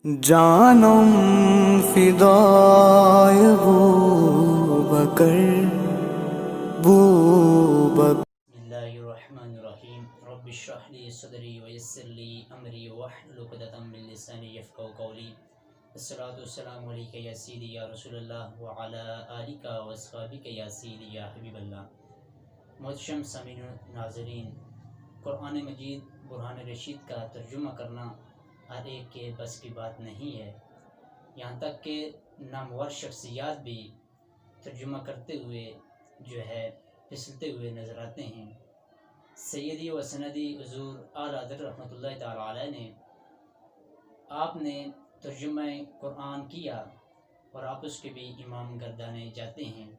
جانم فدای بوبکر بسم اللہ الرحمن الرحیم رب اشرح لی صدری ویسر لی امری واحلل عقدۃ من لسانی یفقهوا قولی الصلاۃ والسلام علیک یا سیدی یا رسول اللہ وعلی آلک واصحابک یا سیدی یا حبیب اللہ۔ محترم سامعین و ناظرین، قرآن مجید برہان رشید کا ترجمہ کرنا ہر ایک کے بس کی بات نہیں ہے، یہاں تک کہ نامور شخصیات بھی ترجمہ کرتے ہوئے جو ہے پھسلتے ہوئے نظر آتے ہیں۔ سیدی و سندی حضور اعلیٰ حضرت رحمۃ اللہ تعالی علیہ نے آپ نے ترجمہ قرآن کیا اور آپ اس کے بھی امام گردانے جاتے ہیں۔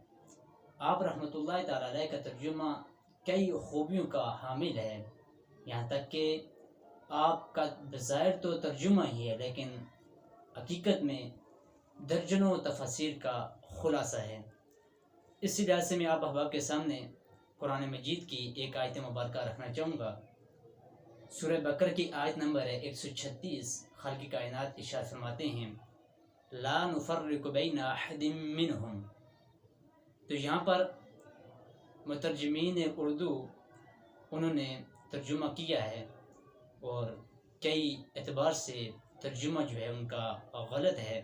آپ رحمۃ اللہ تعالی علیہ کا ترجمہ کئی خوبیوں کا حامل ہے، یہاں تک کہ آپ کا بظاہر تو ترجمہ ہی ہے لیکن حقیقت میں درجنوں تفاسیر کا خلاصہ ہے۔ اسی لحاظ سے میں آپ احباب کے سامنے قرآن مجید کی ایک آیت مبارکہ رکھنا چاہوں گا۔ سورہ بقرہ کی آیت نمبر ہے 136۔ خالق کائنات ارشاد فرماتے ہیں لا نفرق بین احد منہم۔ تو یہاں پر مترجمین اردو انہوں نے ترجمہ کیا ہے اور کئی اعتبار سے ترجمہ جو ہے ان کا غلط ہے۔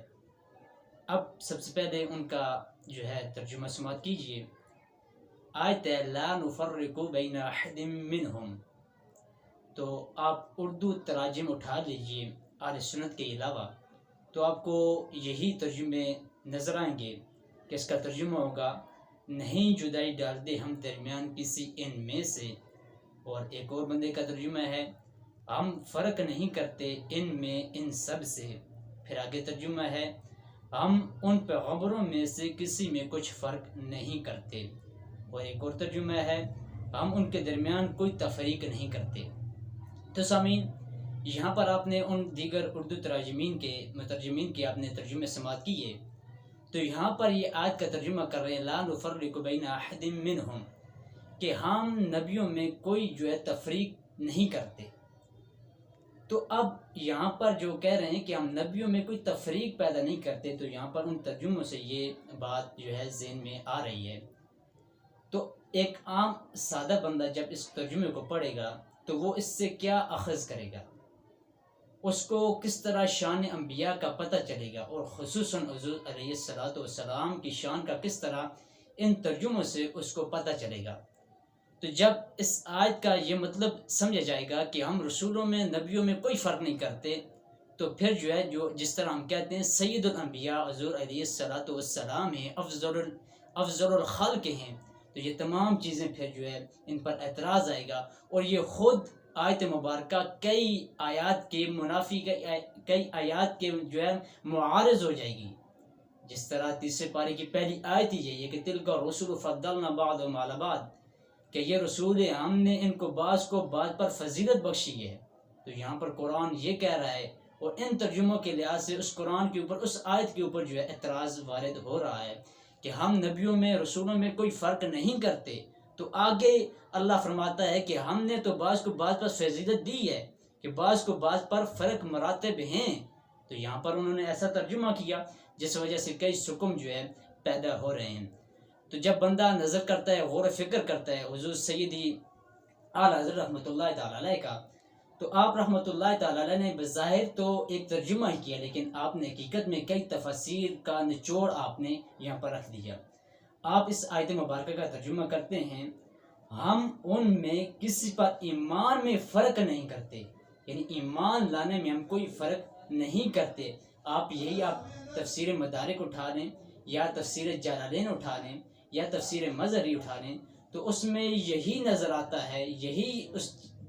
اب سب سے پہلے ان کا جو ہے ترجمہ سماعت کیجئے۔ آیت ہے لا نفرق بین احد منہم، تو آپ اردو تراجم اٹھا لیجئے اہل سنت کے علاوہ تو آپ کو یہی ترجمے نظر آئیں گے کہ اس کا ترجمہ ہوگا نہیں جدائی ڈالتے ہم درمیان کسی ان میں سے، اور ایک اور بندے کا ترجمہ ہے ہم فرق نہیں کرتے ان میں ان سب سے۔ پھر آگے ترجمہ ہے ہم ان پیغمبروں میں سے کسی میں کچھ فرق نہیں کرتے، اور ایک اور ترجمہ ہے ہم ان کے درمیان کوئی تفریق نہیں کرتے۔ تو سامعین، یہاں پر آپ نے ان دیگر اردو تراجمین کے مترجمین کے آپ نے ترجمے سماعت کیے، تو یہاں پر یہ آیت کا ترجمہ کر رہے ہیں لا نفرق بین احد منہم، کہ ہم نبیوں میں کوئی جو ہے تفریق نہیں کرتے۔ تو اب یہاں پر جو کہہ رہے ہیں کہ ہم نبیوں میں کوئی تفریق پیدا نہیں کرتے، تو یہاں پر ان ترجموں سے یہ بات جو ہے ذہن میں آ رہی ہے۔ تو ایک عام سادہ بندہ جب اس ترجمے کو پڑھے گا تو وہ اس سے کیا اخذ کرے گا، اس کو کس طرح شان انبیاء کا پتہ چلے گا، اور خصوصاً حضور علیہ السلام کی شان کا کس طرح ان ترجموں سے اس کو پتہ چلے گا۔ تو جب اس آیت کا یہ مطلب سمجھا جائے گا کہ ہم رسولوں میں نبیوں میں کوئی فرق نہیں کرتے، تو پھر جو ہے جس طرح ہم کہتے ہیں سید الانبیاء حضور علیہ السلام ہیں، افضل الخلق ہیں، تو یہ تمام چیزیں پھر جو ہے ان پر اعتراض آئے گا، اور یہ خود آیت مبارکہ کئی آیات کے منافی کئی آیات کے جو ہے معارض ہو جائے گی۔ جس طرح تیسرے پارے کی پہلی آیت ہی یہی ہے کہ تلک الرسل فضلنا بعضهم علی بعض، کہ یہ رسول ہیں ہم نے ان کو بعض پر فضیلت بخشی ہے۔ تو یہاں پر قرآن یہ کہہ رہا ہے، اور ان ترجموں کے لحاظ سے اس قرآن کے اوپر اس آیت کے اوپر جو ہے اعتراض وارد ہو رہا ہے کہ ہم نبیوں میں رسولوں میں کوئی فرق نہیں کرتے۔ تو آگے اللہ فرماتا ہے کہ ہم نے تو بعض پر فضیلت دی ہے، کہ بعض پر فرق مراتب ہیں۔ تو یہاں پر انہوں نے ایسا ترجمہ کیا جس وجہ سے کئی سکم جو ہے پیدا ہو رہے ہیں۔ تو جب بندہ نظر کرتا ہے، غور و فکر کرتا ہے حضور سیدی اعلیٰ حضرت رحمۃ اللہ تعالی علیہ کا، تو آپ رحمۃ اللہ تعالی علیہ نے بظاہر تو ایک ترجمہ ہی کیا، لیکن آپ نے حقیقت میں کئی تفاسیر کا نچوڑ آپ نے یہاں پر رکھ دیا۔ آپ اس آیت مبارکہ کا ترجمہ کرتے ہیں ہم ان میں کسی پر ایمان میں فرق نہیں کرتے، یعنی ایمان لانے میں ہم کوئی فرق نہیں کرتے۔ آپ تفسیر مدارک اٹھا لیں یا تفسیر جلالین اٹھا لیں یا تفسیر مظہری اٹھا لیں، تو اس میں یہی نظر آتا ہے، یہی اس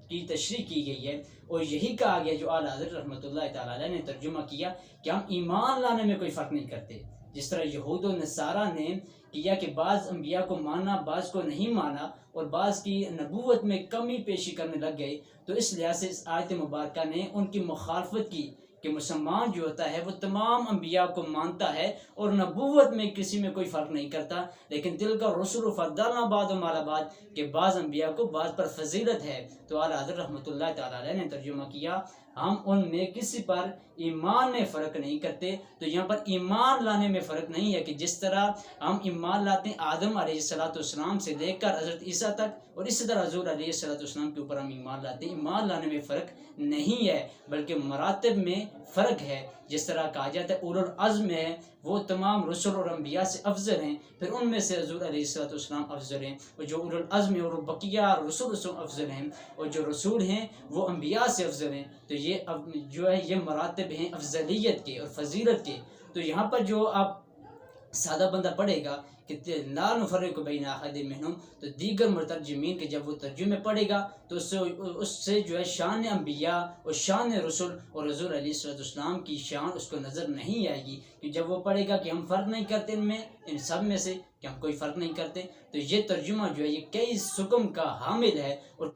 کی تشریح کی گئی ہے، اور یہی کہا گیا جو اعلیٰ حضرت رحمۃ اللہ تعالی علیہ نے ترجمہ کیا کہ ہم ایمان لانے میں کوئی فرق نہیں کرتے۔ جس طرح یہود و نصارہ نے کیا کہ بعض انبیاء کو مانا، بعض کو نہیں مانا، اور بعض کی نبوت میں کمی پیشی کرنے لگ گئے، تو اس لحاظ سے اس آیت مبارکہ نے ان کی مخالفت کی کہ مسلمان جو ہوتا ہے وہ تمام انبیاء کو مانتا ہے اور نبوت میں کسی میں کوئی فرق نہیں کرتا، لیکن تلک الرسل فضلنا بعضهم علی بعض، کہ بعض انبیاء کو بعض پر فضیلت ہے۔ تو اعلیٰ حضرت رحمۃ اللہ تعالی علیہ نے ترجمہ کیا ہم ان میں کسی پر ایمان میں فرق نہیں کرتے. تو یہاں پر ایمان لانے میں فرق نہیں ہے کہ جس طرح ہم ایمان لاتے ہیں آدم علیہ السلام سے لے کر حضرت عیسیٰ تک، اور اسی طرح حضور علیہ السلام کے اوپر ہم ایمان لاتے ہیں. ایمان لانے میں فرق نہیں ہے بلکہ مراتب میں فرق ہے. جس طرح کہا جاتا ہے اولو العزم ہے وہ تمام رسل اور انبیاء سے افضل ہیں، پھر ان میں سے حضور علیہ السلام افضل ہیں، اور جو اولو العزم ہے اور بقیہ رسول افضل ہیں، اور جو رسول ہیں وہ انبیاء سے افضل ہیں. تو یہ جو ہے یہ مراتب ہیں افضلیت کے اور فضیلت کے. تو یہاں پر جو آپ سادہ بندہ پڑھے گا کہ لا نفرق بین احد منہم، تو دیگر مترجمین کے جب وہ ترجمے پڑھے گا تو اس سے جو ہے شان انبیاء اور شان رسول اور حضور علیہ السلام کی شان اس کو نظر نہیں آئے گی. کہ جب وہ پڑھے گا کہ ہم فرق نہیں کرتے ان سب میں سے، کہ ہم کوئی فرق نہیں کرتے، تو یہ ترجمہ جو ہے یہ کئی سکم کا حامل ہے اور